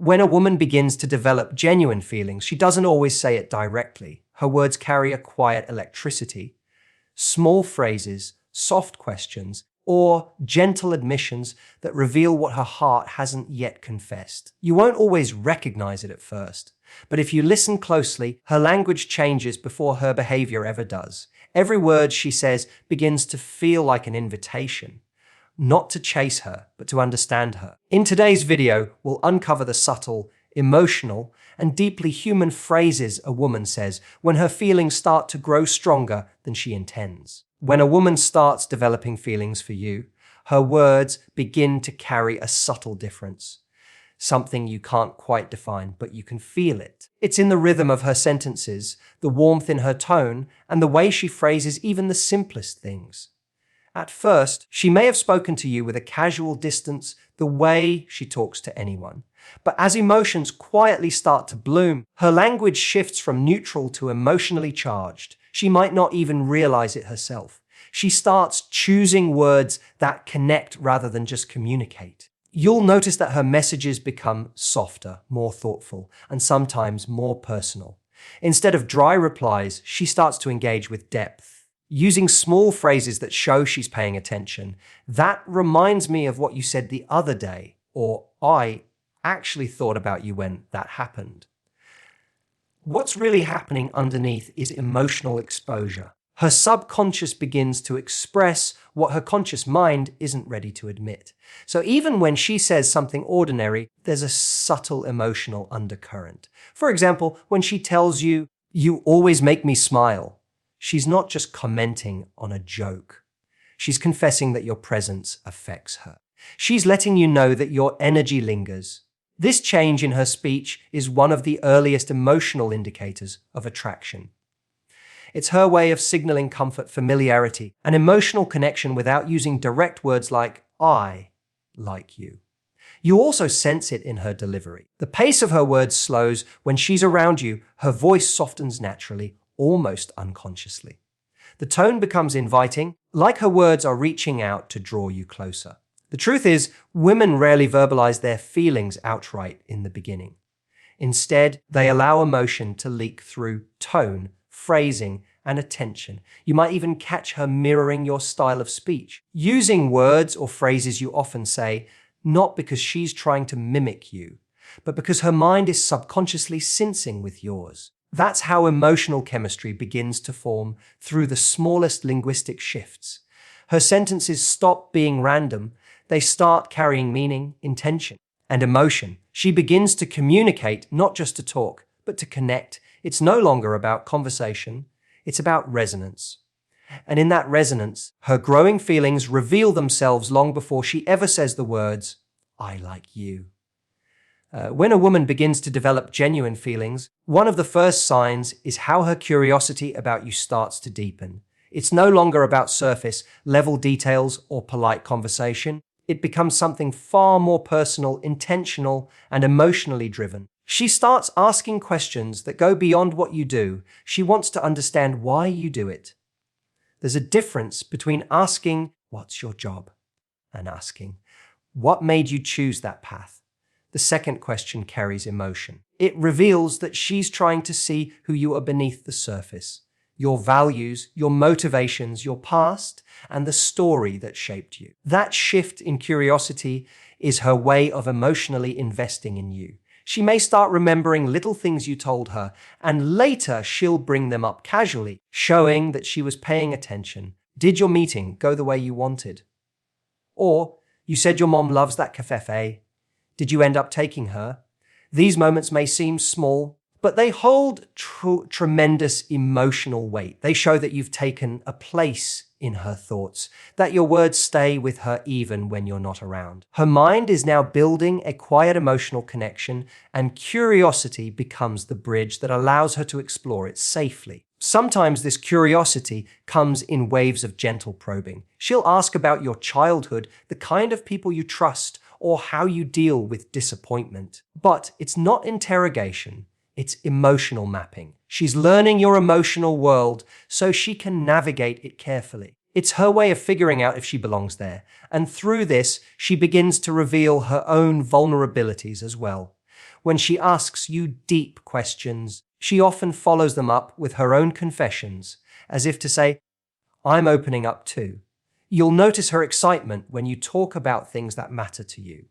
When a woman begins to develop genuine feelings, she doesn't always say it directly. Her words carry a quiet electricity. Small phrases, soft questions, or gentle admissions that reveal what her heart hasn't yet confessed. You won't always recognize it at first, but if you listen closely, her language changes before her behavior ever does. Every word she says begins to feel like an invitation, not to chase her, but to understand her. In today's video, we'll uncover the subtle, emotional, and deeply human phrases a woman says when her feelings start to grow stronger than she intends. When a woman starts developing feelings for you, her words begin to carry a subtle difference. Something you can't quite define, but you can feel it. It's in the rhythm of her sentences, the warmth in her tone, and the way she phrases even the simplest things. At first, she may have spoken to you with a casual distance, the way she talks to anyone. But as emotions quietly start to bloom, her language shifts from neutral to emotionally charged. She might not even realize it herself. She starts choosing words that connect rather than just communicate. You'll notice that her messages become softer, more thoughtful, and sometimes more personal. Instead of dry replies, she starts to engage with depth, using small phrases that show she's paying attention. That reminds me of what you said the other day, or I actually thought about you when that happened. What's really happening underneath is emotional exposure. Her subconscious begins to express what her conscious mind isn't ready to admit. So even when she says something ordinary, there's a subtle emotional undercurrent. For example, when she tells you, "You always make me smile," she's not just commenting on a joke. She's confessing that your presence affects her. She's letting you know that your energy lingers. This change in her speech is one of the earliest emotional indicators of attraction. It's her way of signaling comfort, familiarity, and emotional connection without using direct words like, "I like you." You also sense it in her delivery. The pace of her words slows. When she's around you, her voice softens naturally, almost unconsciously. The tone becomes inviting, like her words are reaching out to draw you closer. The truth is, women rarely verbalize their feelings outright in the beginning. Instead, they allow emotion to leak through tone, phrasing, and attention. You might even catch her mirroring your style of speech, using words or phrases you often say, not because she's trying to mimic you, but because her mind is subconsciously sensing with yours. That's how emotional chemistry begins to form, through the smallest linguistic shifts. Her sentences stop being random. They start carrying meaning, intention, and emotion. She begins to communicate, not just to talk, but to connect. It's no longer about conversation. It's about resonance. And in that resonance, her growing feelings reveal themselves long before she ever says the words, "I like you." When a woman begins to develop genuine feelings, one of the first signs is how her curiosity about you starts to deepen. It's no longer about surface level details or polite conversation. It becomes something far more personal, intentional, and emotionally driven. She starts asking questions that go beyond what you do. She wants to understand why you do it. There's a difference between asking, "What's your job?" and asking, "What made you choose that path?" The second question carries emotion. It reveals that she's trying to see who you are beneath the surface, your values, your motivations, your past, and the story that shaped you. That shift in curiosity is her way of emotionally investing in you. She may start remembering little things you told her, and later she'll bring them up casually, showing that she was paying attention. "Did your meeting go the way you wanted?" Or, "You said your mom loves that cafe. Did you end up taking her?" These moments may seem small, but they hold tremendous emotional weight. They show that you've taken a place in her thoughts, that your words stay with her even when you're not around. Her mind is now building a quiet emotional connection, and curiosity becomes the bridge that allows her to explore it safely. Sometimes this curiosity comes in waves of gentle probing. She'll ask about your childhood, the kind of people you trust, or how you deal with disappointment. But it's not interrogation. It's emotional mapping. She's learning your emotional world so she can navigate it carefully. It's her way of figuring out if she belongs there. And through this, she begins to reveal her own vulnerabilities as well. When she asks you deep questions, she often follows them up with her own confessions, as if to say, I'm opening up too. You'll notice her excitement when you talk about things that matter to you.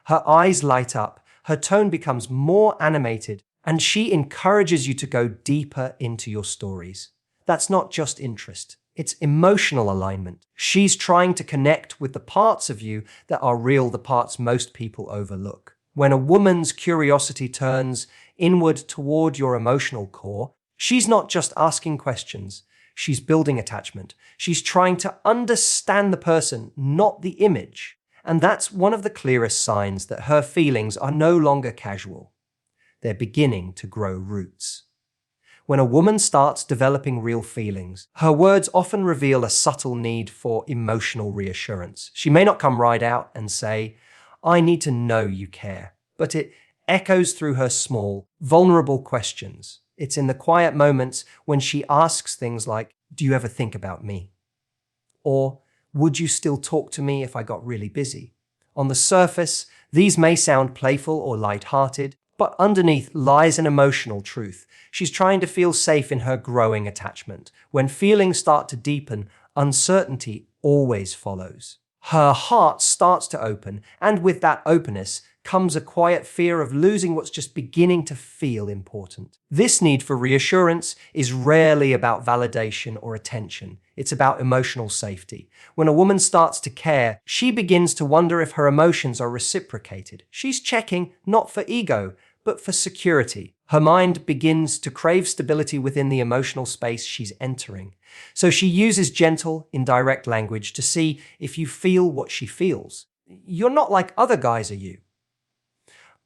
Her eyes light up, her tone becomes more animated, and she encourages you to go deeper into your stories. That's not just interest, it's emotional alignment. She's trying to connect with the parts of you that are real, the parts most people overlook. When a woman's curiosity turns inward toward your emotional core, she's not just asking questions, she's building attachment. She's trying to understand the person, not the image. And that's one of the clearest signs that her feelings are no longer casual. They're beginning to grow roots. When a woman starts developing real feelings, her words often reveal a subtle need for emotional reassurance. She may not come right out and say, I need to know you care, but it echoes through her small, vulnerable questions. It's in the quiet moments when she asks things like, do you ever think about me? Or, would you still talk to me if I got really busy? On the surface, these may sound playful or light-hearted, but underneath lies an emotional truth. She's trying to feel safe in her growing attachment. When feelings start to deepen, uncertainty always follows. Her heart starts to open, and with that openness comes a quiet fear of losing what's just beginning to feel important. This need for reassurance is rarely about validation or attention. It's about emotional safety. When a woman starts to care, she begins to wonder if her emotions are reciprocated. She's checking not for ego, but for security. Her mind begins to crave stability within the emotional space she's entering. So she uses gentle, indirect language to see if you feel what she feels. You're not like other guys, are you?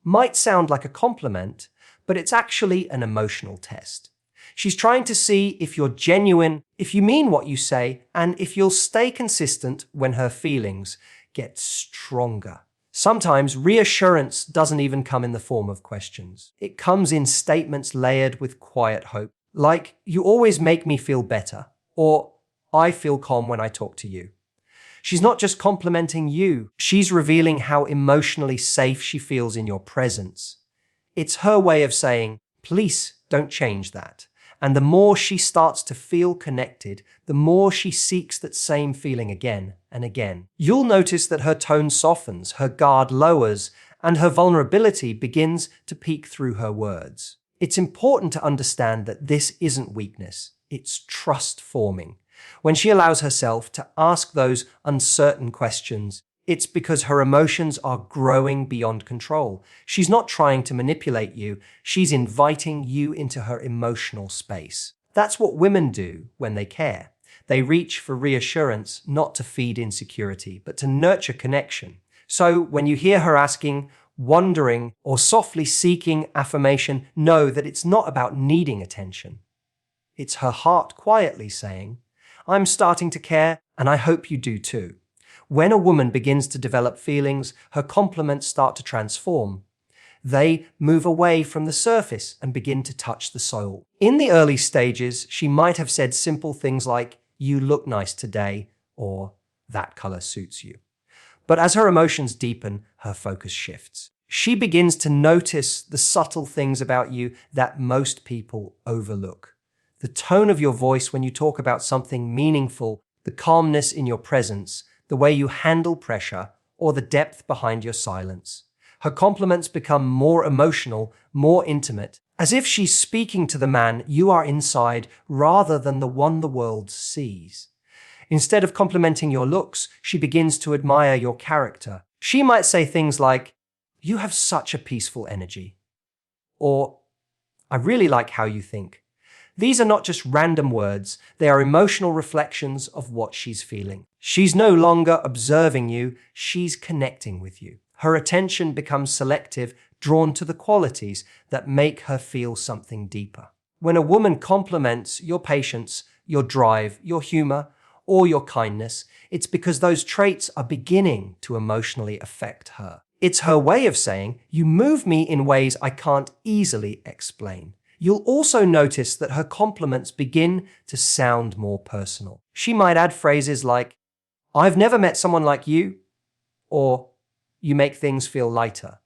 Might sound like a compliment, but it's actually an emotional test. She's trying to see if you're genuine, if you mean what you say, and if you'll stay consistent when her feelings get stronger. Sometimes reassurance doesn't even come in the form of questions. It comes in statements layered with quiet hope, like, you always make me feel better, or I feel calm when I talk to you. She's not just complimenting you, she's revealing how emotionally safe she feels in your presence. It's her way of saying, please don't change that. And the more she starts to feel connected, the more she seeks that same feeling again and again. You'll notice that her tone softens, her guard lowers, and her vulnerability begins to peek through her words. It's important to understand that this isn't weakness, it's trust forming. When she allows herself to ask those uncertain questions, it's because her emotions are growing beyond control. She's not trying to manipulate you, she's inviting you into her emotional space. That's what women do when they care. They reach for reassurance not to feed insecurity, but to nurture connection. So when you hear her asking, wondering, or softly seeking affirmation, know that it's not about needing attention. It's her heart quietly saying, I'm starting to care, and I hope you do too. When a woman begins to develop feelings, her compliments start to transform. They move away from the surface and begin to touch the soul. In the early stages, she might have said simple things like, you look nice today, or that color suits you. But as her emotions deepen, her focus shifts. She begins to notice the subtle things about you that most people overlook. The tone of your voice when you talk about something meaningful, the calmness in your presence, the way you handle pressure, or the depth behind your silence. Her compliments become more emotional, more intimate, as if she's speaking to the man you are inside rather than the one the world sees. Instead of complimenting your looks, she begins to admire your character. She might say things like, you have such a peaceful energy, or I really like how you think. These are not just random words, they are emotional reflections of what she's feeling. She's no longer observing you, she's connecting with you. Her attention becomes selective, drawn to the qualities that make her feel something deeper. When a woman compliments your patience, your drive, your humor, or your kindness, it's because those traits are beginning to emotionally affect her. It's her way of saying, you move me in ways I can't easily explain. You'll also notice that her compliments begin to sound more personal. She might add phrases like, I've never met someone like you, or you make things feel lighter.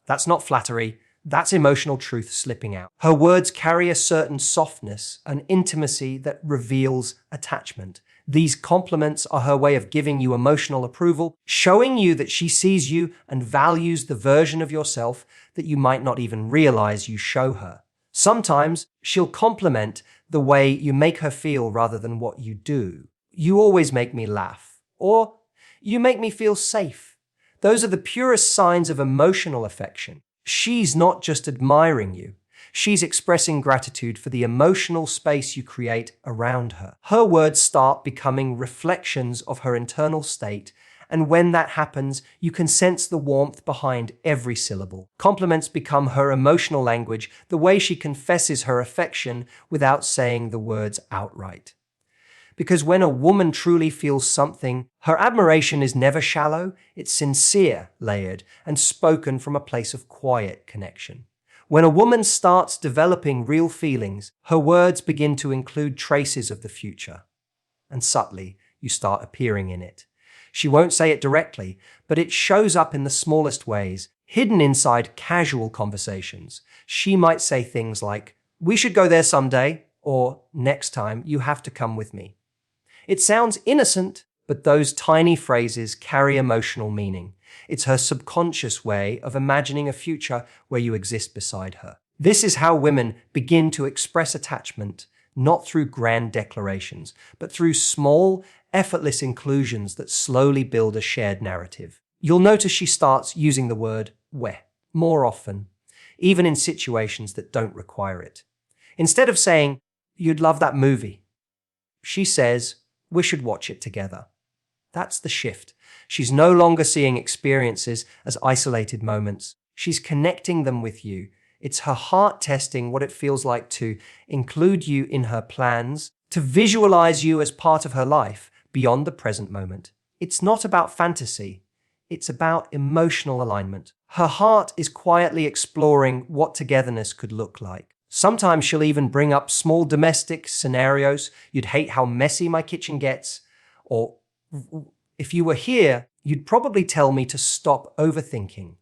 That's not flattery. That's emotional truth slipping out. Her words carry a certain softness, an intimacy that reveals attachment. These compliments are her way of giving you emotional approval, showing you that she sees you and values the version of yourself that you might not even realize you show her. Sometimes she'll compliment the way you make her feel rather than what you do. You always make me laugh. Or you make me feel safe. Those are the purest signs of emotional affection. She's not just admiring you. She's expressing gratitude for the emotional space you create around her. Her words start becoming reflections of her internal state, and when that happens, you can sense the warmth behind every syllable. Compliments become her emotional language, the way she confesses her affection without saying the words outright. Because when a woman truly feels something, her admiration is never shallow, it's sincere, layered, and spoken from a place of quiet connection. When a woman starts developing real feelings, her words begin to include traces of the future. And subtly, you start appearing in it. She won't say it directly, but it shows up in the smallest ways, hidden inside casual conversations. She might say things like, "We should go there someday," or "Next time, you have to come with me." It sounds innocent, but those tiny phrases carry emotional meaning. It's her subconscious way of imagining a future where you exist beside her. This is how women begin to express attachment, not through grand declarations, but through small, effortless inclusions that slowly build a shared narrative. You'll notice she starts using the word "we" more often, even in situations that don't require it. Instead of saying, "You'd love that movie," she says, "We should watch it together." That's the shift. She's no longer seeing experiences as isolated moments. She's connecting them with you. It's her heart testing what it feels like to include you in her plans, to visualize you as part of her life beyond the present moment. It's not about fantasy. It's about emotional alignment. Her heart is quietly exploring what togetherness could look like. Sometimes she'll even bring up small domestic scenarios. "You'd hate how messy my kitchen gets," or "If you were here, you'd probably tell me to stop overthinking."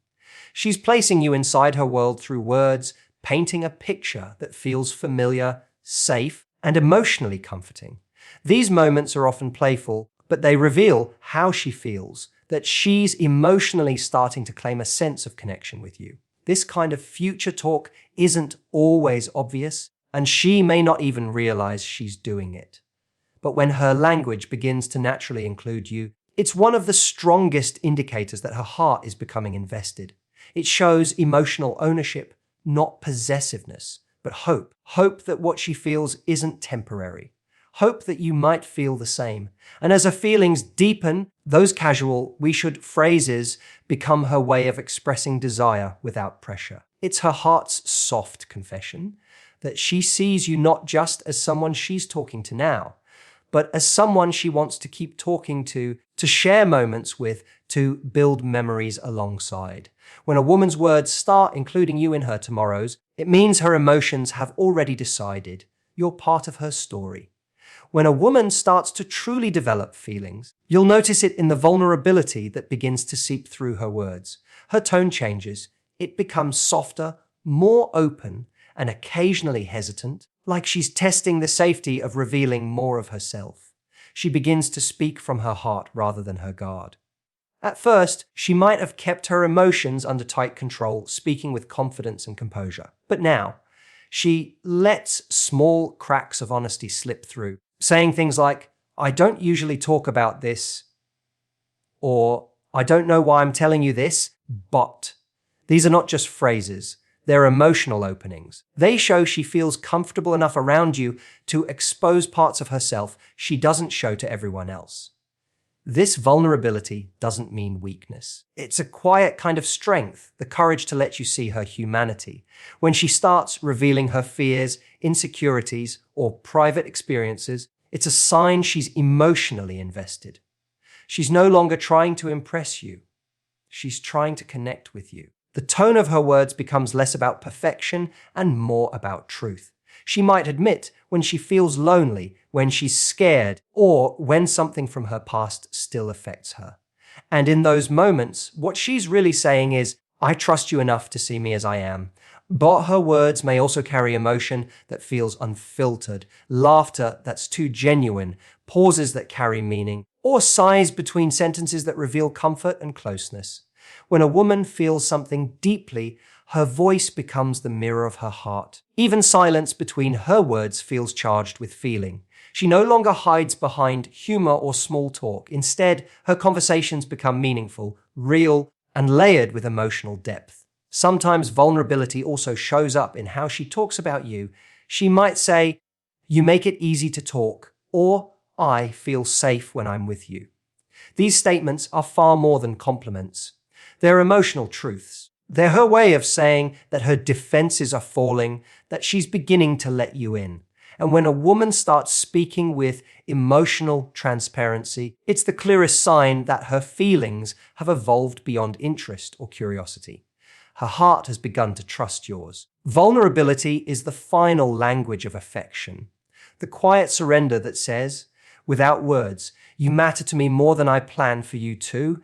She's placing you inside her world through words, painting a picture that feels familiar, safe, and emotionally comforting. These moments are often playful, but they reveal how she feels, that she's emotionally starting to claim a sense of connection with you. This kind of future talk isn't always obvious, and she may not even realize she's doing it. But when her language begins to naturally include you, it's one of the strongest indicators that her heart is becoming invested. It shows emotional ownership, not possessiveness, but hope. Hope that what she feels isn't temporary. Hope that you might feel the same. And as her feelings deepen, those casual "we should" phrases become her way of expressing desire without pressure. It's her heart's soft confession that she sees you not just as someone she's talking to now, but as someone she wants to keep talking to share moments with, to build memories alongside. When a woman's words start including you in her tomorrows, it means her emotions have already decided you're part of her story. When a woman starts to truly develop feelings, you'll notice it in the vulnerability that begins to seep through her words. Her tone changes. It becomes softer, more open, and occasionally hesitant, like she's testing the safety of revealing more of herself. She begins to speak from her heart rather than her guard. At first, she might have kept her emotions under tight control, speaking with confidence and composure. But now, she lets small cracks of honesty slip through, saying things like, "I don't usually talk about this," or "I don't know why I'm telling you this, but." These are not just phrases. They're emotional openings. They show she feels comfortable enough around you to expose parts of herself she doesn't show to everyone else. This vulnerability doesn't mean weakness. It's a quiet kind of strength, the courage to let you see her humanity. When she starts revealing her fears, insecurities, or private experiences, it's a sign she's emotionally invested. She's no longer trying to impress you. She's trying to connect with you. The tone of her words becomes less about perfection and more about truth. She might admit when she feels lonely, when she's scared, or when something from her past still affects her. And in those moments, what she's really saying is, I trust you enough to see me as I am. But her words may also carry emotion that feels unfiltered, laughter that's too genuine, pauses that carry meaning, or sighs between sentences that reveal comfort and closeness. When a woman feels something deeply, her voice becomes the mirror of her heart. Even silence between her words feels charged with feeling. She no longer hides behind humor or small talk. Instead, her conversations become meaningful, real, and layered with emotional depth. Sometimes vulnerability also shows up in how she talks about you. She might say, "You make it easy to talk," or "I feel safe when I'm with you." These statements are far more than compliments. They're emotional truths. They're her way of saying that her defenses are falling, that she's beginning to let you in. And when a woman starts speaking with emotional transparency, it's the clearest sign that her feelings have evolved beyond interest or curiosity. Her heart has begun to trust yours. Vulnerability is the final language of affection. The quiet surrender that says, without words, "You matter to me more than I planned for you to,"